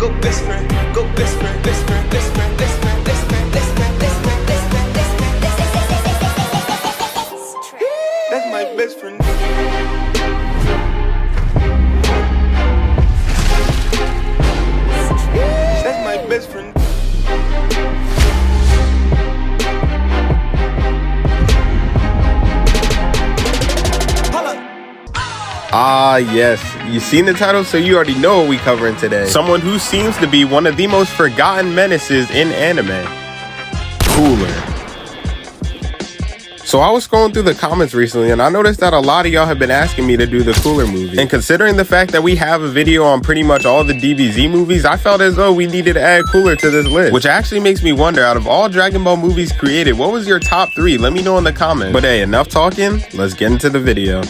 go best friend, go best friend, best friend, best friend, best friend, best friend, best friend, best friend, best friend, best friend. That's my best friend. That's my best friend. Ah, yes. You seen the title, so you already know what we covering today. Someone who seems to be one of the most forgotten menaces in anime. Cooler. So I was scrolling through the comments recently and I noticed that a lot of y'all have been asking me to do the Cooler movie. And considering the fact that we have a video on pretty much all the DBZ movies, I felt as though we needed to add Cooler to this list. Which actually makes me wonder, out of all Dragon Ball movies created, what was your top 3? Let me know in the comments. But hey, enough talking, let's get into the video.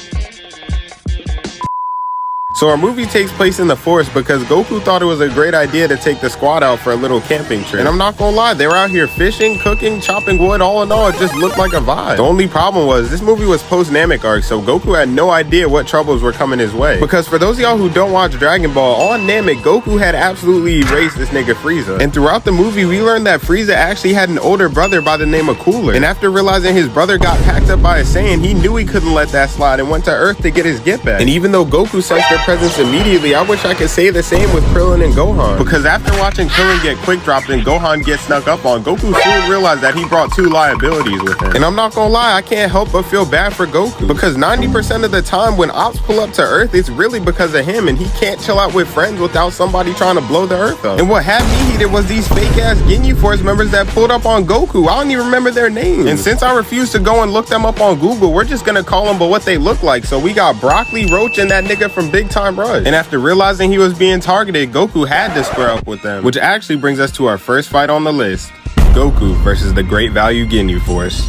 So our movie takes place in the forest because Goku thought it was a great idea to take the squad out for a little camping trip. And I'm not gonna lie, they were out here fishing, cooking, chopping wood, all in all, it just looked like a vibe. The only problem was, this movie was post-Namek arc, so Goku had no idea what troubles were coming his way. Because for those of y'all who don't watch Dragon Ball, on Namek, Goku had absolutely erased this nigga Frieza. And throughout the movie, we learned that Frieza actually had an older brother by the name of Cooler. And after realizing his brother got packed up by a Saiyan, he knew he couldn't let that slide and went to Earth to get his get back. And even though Goku sensed their presence immediately, I wish I could say the same with Krillin and Gohan. Because after watching Krillin get quick dropped and Gohan get snuck up on, Goku soon realized that he brought 2 liabilities with him. And I'm not gonna lie, I can't help but feel bad for Goku. Because 90% of the time when ops pull up to Earth, it's really because of him, and he can't chill out with friends without somebody trying to blow the Earth up. And what had me heated was these fake ass Ginyu Force members that pulled up on Goku. I don't even remember their names. And since I refuse to go and look them up on Google, we're just gonna call them by what they look like. So we got Broccoli, Roach, and that nigga from Big Time Rush. And after realizing he was being targeted, Goku had to square up with them. Which actually brings us to our first fight on the list. Goku versus the Great Value Ginyu Force.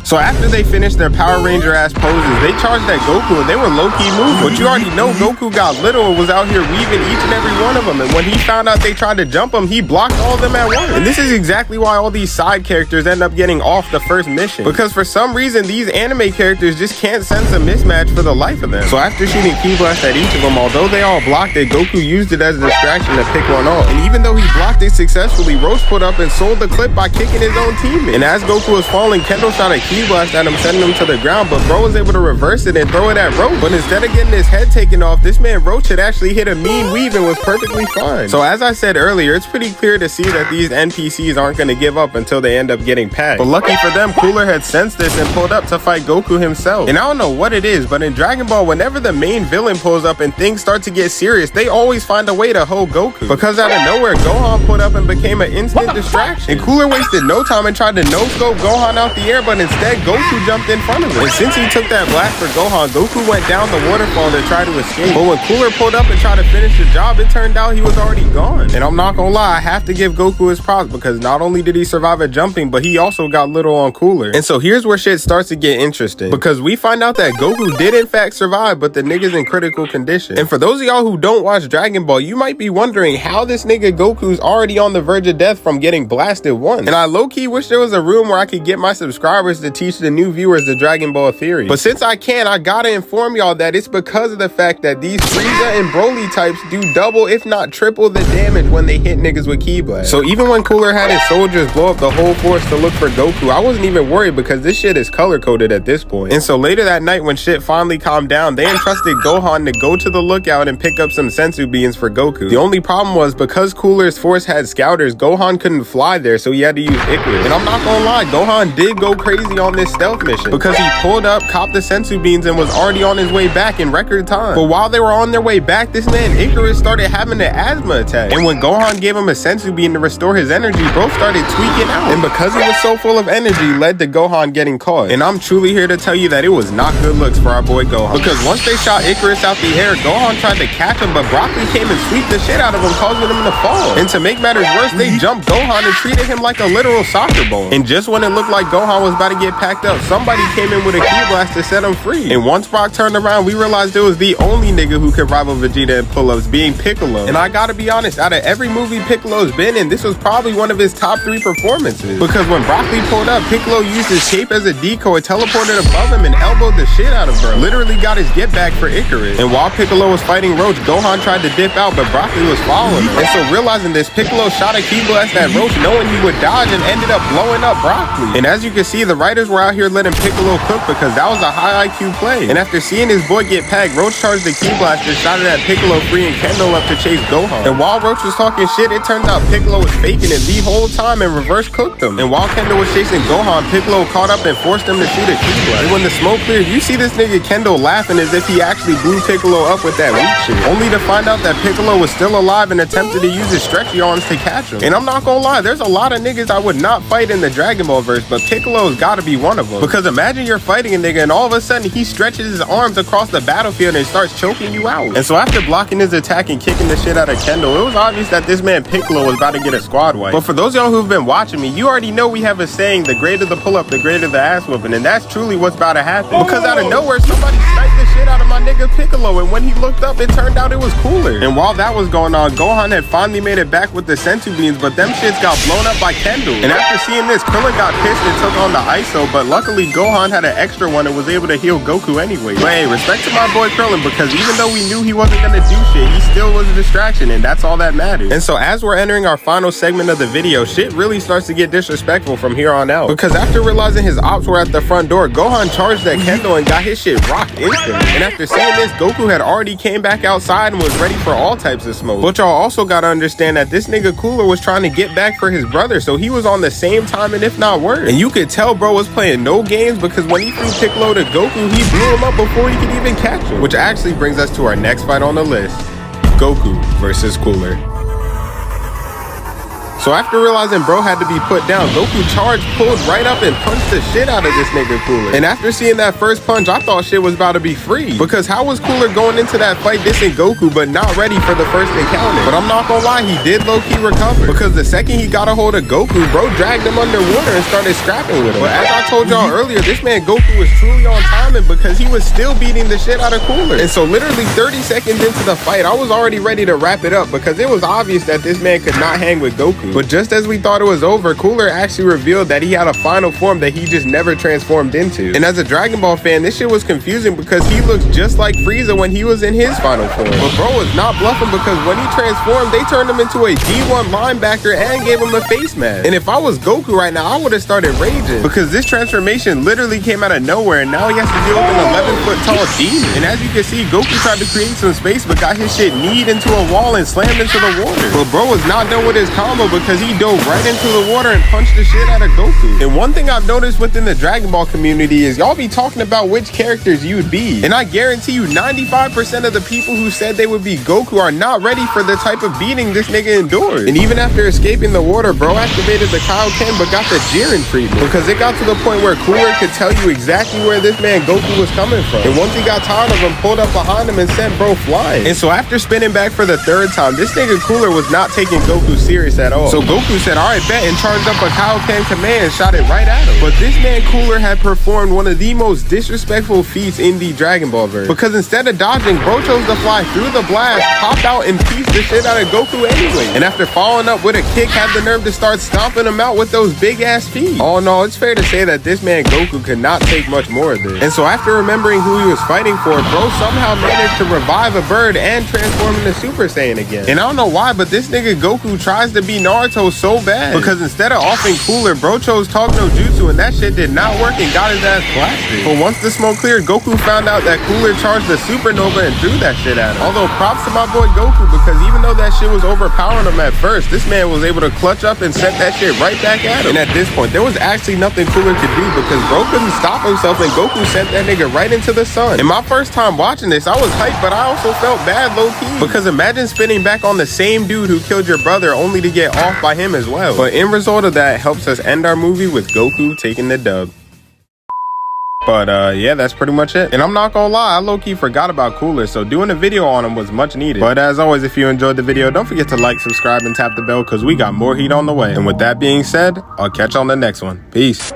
So after they finished their Power Ranger ass poses, they charged at Goku and they were low-key moving. But you already know Goku got little and was out here weaving each and every one of them. And when he found out they tried to jump him, he blocked all of them at once. And this is exactly why all these side characters end up getting off the first mission. Because for some reason, these anime characters just can't sense a mismatch for the life of them. So after shooting Ki Blast at each of them, although they all blocked it, Goku used it as a distraction to pick one off. And even though he blocked it successfully, Roach put up and sold the clip by kicking his own teammate. And as Goku was falling, Kendo shot a Ki Blast at him, sending him to the ground, but bro was able to reverse it and throw it at Roach. But instead of getting his head taken off, this man Roach had actually hit a mean weave and was perfectly fine. So as I said earlier, it's pretty clear to see that these NPCs aren't going to give up until they end up getting packed. But lucky for them, Cooler had sensed this and pulled up to fight Goku himself. And I don't know what it is, but in Dragon Ball, whenever the main villain pulls up and things start to get serious, they always find a way to hold Goku. Because out of nowhere, Gohan pulled up and became an instant distraction. And Cooler wasted no time and tried to no-scope Gohan out the air, but instead Goku jumped in front of him. And since he took that blast for Gohan, Goku went down the waterfall to try to escape. But when Cooler pulled up and tried to finish the job, it turned out he was already gone. And I'm not gonna lie, I have to give Goku his props, because not only did he survive at jumping, but he also got little on Cooler. And so here's where shit starts to get interesting, because we find out that Goku did in fact survive, but the nigga's in critical condition. And for those of y'all who don't watch Dragon Ball, you might be wondering how this nigga Goku's already on the verge of death from getting blasted once. And I low-key wish there was a room where I could get my subscribers to teach the new viewers the Dragon Ball theory. But since I can't, I gotta inform y'all that it's because of the fact that these Frieza and Broly types do double, if not triple, the damage when they hit niggas with Ki Blast. So even when Cooler had his soldiers blow up the whole force to look for Goku, I wasn't even worried because this shit is color-coded at this point. And so later that night when shit finally calmed down, they entrusted Gohan to go to the lookout and pick up some sensu beans for Goku. The only problem was, because Cooler's force had scouters, Gohan couldn't fly there, so he had to use Icarus. And I'm not gonna lie, Gohan did go crazy on this stealth mission, because he pulled up, copped the sensu beans, and was already on his way back in record time. But while they were on their way back, this man Icarus started having an asthma attack. And when Gohan gave him a sensu bean to restore his energy, bro started tweaking out. And because he was so full of energy, led to Gohan getting caught. And I'm truly here to tell you that it was not good looks for our boy Gohan. Because once they shot Icarus out the air, Gohan tried to catch him, but Broccoli came and sweeped the shit out of him, causing him to fall. And to make matters worse, they jumped Gohan and treated him like a literal soccer ball. And just when it looked like Gohan was about to get get packed up, somebody came in with a ki blast to set him free. And once Brock turned around, we realized it was the only nigga who could rival Vegeta in pull-ups, being Piccolo. And I gotta be honest, out of every movie Piccolo's been in, this was probably one of his top 3 performances. Because when Broccoli pulled up, Piccolo used his cape as a decoy, teleported above him, and elbowed the shit out of bro. Literally got his get back for Icarus. And while Piccolo was fighting Roach, Gohan tried to dip out, but Broccoli was following him. And so realizing this, Piccolo shot a ki blast at Roach, knowing he would dodge, and ended up blowing up Broccoli. And as you can see, the writers were out here letting Piccolo cook because that was a high IQ play. And after seeing his boy get packed, Roach charged the ki blast and shot it at Piccolo, freeing Kendo up to chase Gohan. And while Roach was talking shit, it turns out Piccolo was faking it the whole time and reverse cooked him. And while Kendo was chasing Gohan, Piccolo caught up and forced him to shoot a ki blast. And when the smoke cleared, you see this nigga Kendo laughing as if he actually blew Piccolo up with that weak shit. Only to find out that Piccolo was still alive and attempted to use his stretchy arms to catch him. And I'm not gonna lie, there's a lot of niggas I would not fight in the Dragon Ball verse, but Piccolo's gotta be one of them. Because imagine you're fighting a nigga and all of a sudden he stretches his arms across the battlefield and starts choking you out. And so after blocking his attack and kicking the shit out of Kendo, it was obvious that this man Piccolo was about to get a squad wipe. But for those of y'all who've been watching me, you already know we have a saying, the greater the pull up, the greater the ass whooping, and that's truly what's about to happen. Because out of nowhere, somebody sniped the shit out of my nigga Piccolo, and when he looked up, it turned out it was Cooler. And while that was going on, Gohan had finally made it back with the Senzu beans, but them shits got blown up by Kendo. And after seeing this, Krillin got pissed and took on the ISO, but luckily Gohan had an extra one and was able to heal Goku anyway. But hey, respect to my boy Krillin, because even though we knew he wasn't gonna do shit, he still was a distraction, and that's all that matters. And so as we're entering our final segment of the video, shit really starts to get disrespectful from here on out. Because after realizing his ops were at the front door, Gohan charged at Kendo and got his shit rocked instantly. And after seeing this, Goku had already came back outside and was ready for all types of smoke. But y'all also gotta understand that this nigga Cooler was trying to get back for his brother, so he was on the same time and if not worse. And you could tell bro was playing no games, because when he threw Piccolo to Goku, he blew him up before he could even catch him. Which actually brings us to our next fight on the list, Goku versus Cooler. So after realizing bro had to be put down, Goku charged, pulled right up and punched the shit out of this nigga Cooler. And after seeing that first punch, I thought shit was about to be free. Because how was Cooler going into that fight dissing Goku but not ready for the first encounter? But I'm not gonna lie, he did low-key recover. Because the second he got a hold of Goku, bro dragged him underwater and started scrapping with him. But as I told y'all earlier, this man Goku was truly on timing because he was still beating the shit out of Cooler. And so literally 30 seconds into the fight, I was already ready to wrap it up because it was obvious that this man could not hang with Goku. But just as we thought it was over, Cooler actually revealed that he had a final form that he just never transformed into. And as a Dragon Ball fan, this shit was confusing because he looks just like Frieza when he was in his final form. But bro was not bluffing because when he transformed, they turned him into a D1 linebacker and gave him a face mask. And if I was Goku right now, I would have started raging because this transformation literally came out of nowhere and now he has to deal with an 11-foot tall demon. And as you can see, Goku tried to create some space but got his shit kneed into a wall and slammed into the water. But bro was not done with his combo because he dove right into the water and punched the shit out of Goku. And one thing I've noticed within the Dragon Ball community is y'all be talking about which characters you would be. And I guarantee you 95% of the people who said they would be Goku are not ready for the type of beating this nigga endured. And even after escaping the water, bro activated the Kaioken but got the Jiren treatment because it got to the point where Cooler could tell you exactly where this man Goku was coming from. And once he got tired of him, pulled up behind him and sent bro flying. And so after spinning back for the third time, this nigga Cooler was not taking Goku serious at all. So Goku said, alright bet, and charged up a Kaioken command and shot it right at him. But this man Cooler had performed one of the most disrespectful feats in the Dragon Ball verse. Because instead of dodging, bro chose to fly through the blast, popped out and pieced the shit out of Goku anyway. And after following up with a kick, had the nerve to start stomping him out with those big ass feet. All in all, it's fair to say that this man Goku could not take much more of this. And so after remembering who he was fighting for, bro somehow managed to revive a bird and transform into Super Saiyan again. And I don't know why, but this nigga Goku tries to be Naruto so bad. Because instead of offing Cooler, bro chose Talk No Jutsu and that shit did not work and got his ass blasted. But once the smoke cleared, Goku found out that Cooler charged the Supernova and threw that shit at him. Although props to my boy Goku because even though that shit was overpowering him at first, this man was able to clutch up and set that shit right back at him. And at this point, there was actually nothing Cooler could do because bro couldn't stop himself and Goku sent that nigga right into the sun. And my first time watching this, I was hyped, but I also felt bad low-key. Because imagine spinning back on the same dude who killed your brother only to get off by him as well. But in result of that, helps us end our movie with Goku taking the dub. But yeah, that's pretty much it. And I'm not gonna lie, I low-key forgot about Cooler, so doing a video on him was much needed. But as always, if you enjoyed the video, don't forget to like, subscribe, and tap the bell because we got more heat on the way. And with that being said, I'll catch you on the next one. Peace.